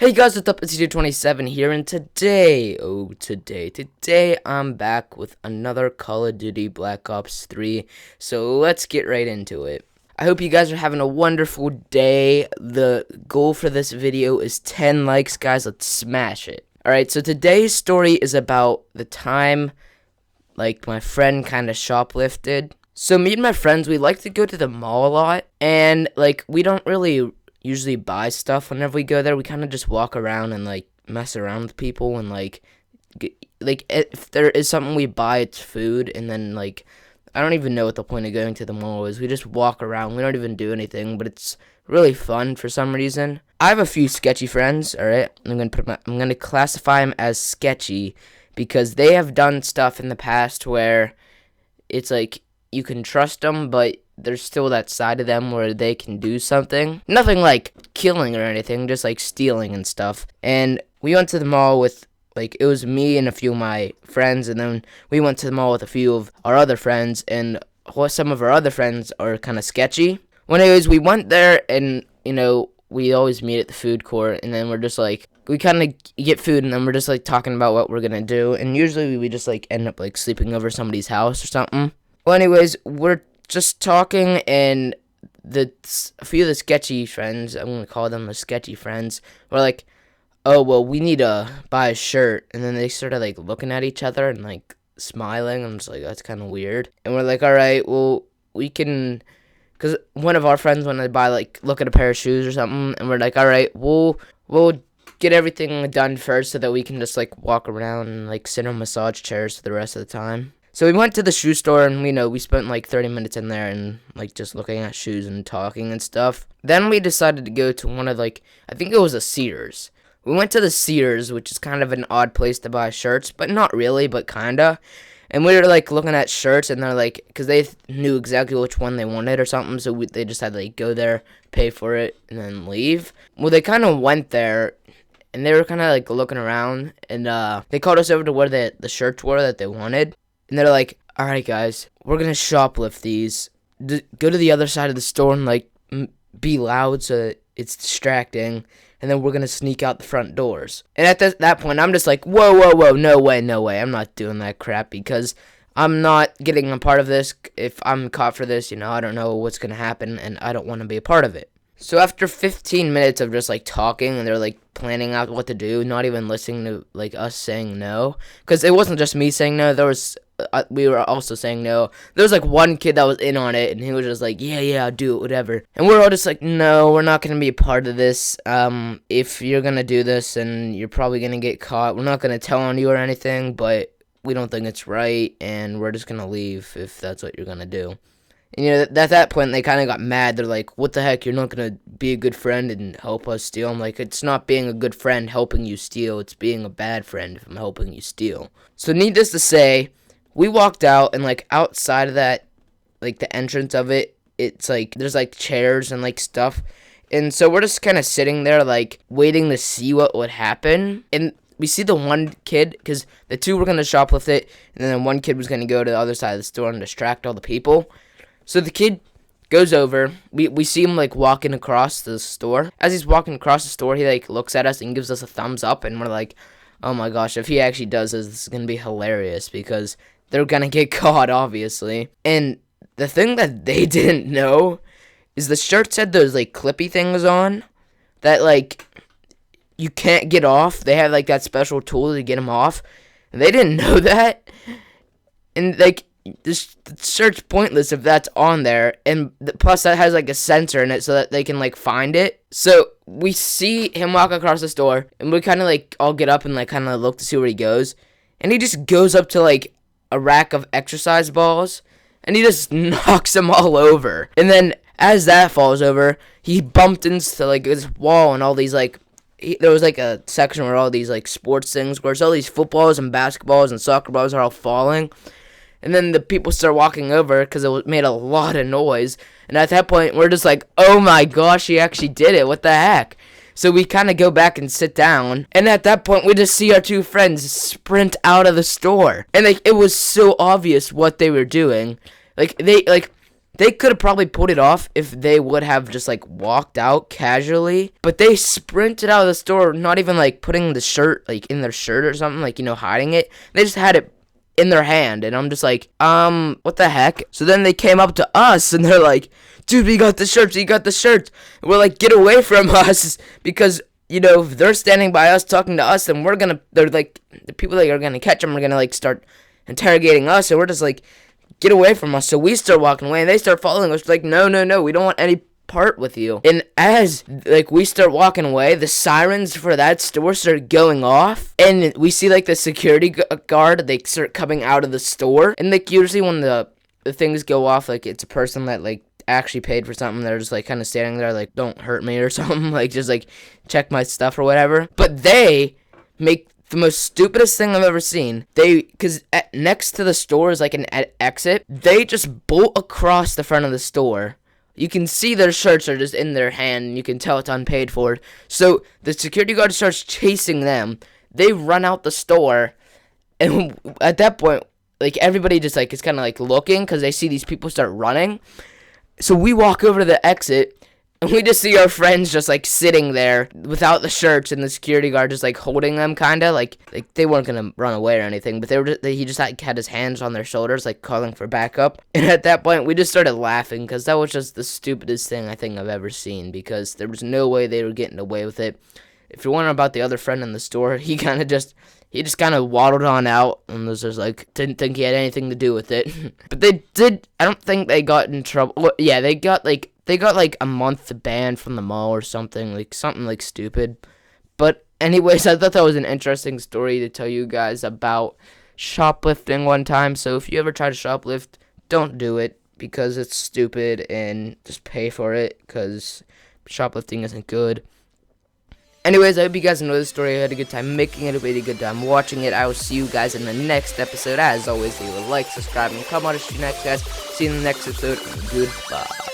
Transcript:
Hey guys, what's up? It's 27 here, and today I'm back with another Call of Duty Black Ops 3, so let's get right into it. I hope you guys are having a wonderful day. The goal for this video is 10 likes, guys. Let's smash it. Alright, so today's story is about the time, my friend kind of shoplifted. So me and my friends, we like to go to the mall a lot, and, we don't really usually buy stuff whenever we go there. We kind of just walk around and mess around with people, and if there is something we buy, it's food. And then I don't even know what the point of going to the mall is. We just walk around. We don't even do anything, but it's really fun for some reason. I have a few sketchy friends. All right, I'm gonna classify them as sketchy because they have done stuff in the past where it's you can trust them, but there's still that side of them where they can do something. Nothing like killing or anything, just stealing and stuff. And we went to the mall with, it was me and a few of my friends, and then we went to the mall with a few of our other friends, and some of our other friends are kind of sketchy. Well, anyways, we went there, and, we always meet at the food court, and then we're just we kind of get food, and then we're just talking about what we're gonna do, and usually we just end up sleeping over somebody's house or something. Well, anyways, we're just talking, and a few of the sketchy friends, I'm gonna call them the sketchy friends, were like, oh, well, we need to buy a shirt. And then they started looking at each other and smiling. I'm just that's kind of weird. And we're like, all right, well, we can, because one of our friends wanted to buy look at a pair of shoes or something, and we're like, all right, we'll get everything done first so that we can just walk around and sit on massage chairs for the rest of the time. So we went to the shoe store, and we spent 30 minutes in there and just looking at shoes and talking and stuff. Then we decided to go to one of I think it was a Sears. We went to the Sears, which is kind of an odd place to buy shirts, but not really, but kinda. And we were looking at shirts, and they're because they knew exactly which one they wanted or something, so they just had to go there, pay for it, and then leave. Well, they kind of went there, and they were kind of looking around, and they called us over to where the shirts were that they wanted. And they're like, all right, guys, we're going to shoplift these. Go to the other side of the store and, be loud so that it's distracting. And then we're going to sneak out the front doors. And at that point, I'm just whoa, no way. I'm not doing that crap because I'm not getting a part of this. If I'm caught for this, I don't know what's going to happen, and I don't want to be a part of it. So after 15 minutes of just talking, and they're planning out what to do, not even listening to us saying no, because it wasn't just me saying no. There was we were also saying no. There was one kid that was in on it, and he was just yeah, I'll do it, whatever. And we're all just no, we're not gonna be a part of this. If you're gonna do this, and you're probably gonna get caught, we're not gonna tell on you or anything, but we don't think it's right, and we're just gonna leave if that's what you're gonna do. And, at that point, they kind of got mad. They're like, what the heck, you're not going to be a good friend and help us steal? I'm like, it's not being a good friend helping you steal. It's being a bad friend if I'm helping you steal. So, needless to say, we walked out, and, outside of that, the entrance of it, it's, there's, chairs and, stuff. And so we're just kind of sitting there, waiting to see what would happen. And we see the one kid, because the two were going to shoplift it, and then one kid was going to go to the other side of the store and distract all the people. So the kid goes over. We see him walking across the store. As he's walking across the store, he looks at us and gives us a thumbs up, and we're like, oh my gosh, if he actually does this is gonna be hilarious because they're gonna get caught, obviously. And the thing that they didn't know is the shirt had those clippy things on that you can't get off. They have that special tool to get them off, and they didn't know that. And this shirt's pointless if that's on there, and plus that has a sensor in it so that they can find it. So we see him walk across the store, and we kind of all get up and kind of look to see where he goes, and he just goes up to a rack of exercise balls, and he just knocks them all over. And then as that falls over, he bumped into this wall, and all these there was a section where all these sports things, where it's all these footballs and basketballs and soccer balls are all falling. And then the people start walking over because it made a lot of noise. And at that point, we're just oh my gosh, he actually did it. What the heck? So we kind of go back and sit down. And at that point, we just see our two friends sprint out of the store. And it was so obvious what they were doing. They they could have probably pulled it off if they would have just like walked out casually, but they sprinted out of the store, not even like putting the shirt like in their shirt or something, like, you know, hiding it. They just had it in their hand, and I'm just like, what the heck? So then they came up to us, and they're like, dude, we got the shirts, we got the shirts. And we're like, get away from us, because, you know, if they're standing by us talking to us, then they're like, the people that are gonna catch them are gonna like start interrogating us, and we're just like, get away from us. So we start walking away, and they start following us, like, no, we don't want any part with you. And as like we start walking away, the sirens for that store start going off, and we see like the security guard, they start coming out of the store. And like usually when the things go off, like it's a person that like actually paid for something, they're just like kind of standing there like, don't hurt me or something, like just like check my stuff or whatever. But they make the most stupidest thing I've ever seen. Because next to the store is like an exit, they just bolt across the front of the store. You can see their shirts are just in their hand, and you can tell it's unpaid for. So the security guard starts chasing them. They run out the store, and at that point, like everybody just like is kind of like looking because they see these people start running. So we walk over to the exit, and we just see our friends just like sitting there without the shirts, and the security guard just like holding them, kind of like they weren't gonna run away or anything, but he just like had his hands on their shoulders, like calling for backup. And at that point, we just started laughing because that was just the stupidest thing I think I've ever seen, because there was no way they were getting away with it. If you're wondering about the other friend in the store, he just kind of waddled on out and was just like, didn't think he had anything to do with it. But they did. I don't think they got in trouble. Well, yeah, they got like a month ban from the mall or something like stupid. But anyways, I thought that was an interesting story to tell you guys about shoplifting one time. So if you ever try to shoplift, don't do it, because it's stupid, and just pay for it, because shoplifting isn't good. Anyways, I hope you guys enjoyed the story. I had a good time making it, a really good time watching it. I will see you guys in the next episode. As always, leave a like, subscribe, and comment. I'll see you next, guys. See you in the next episode. Goodbye.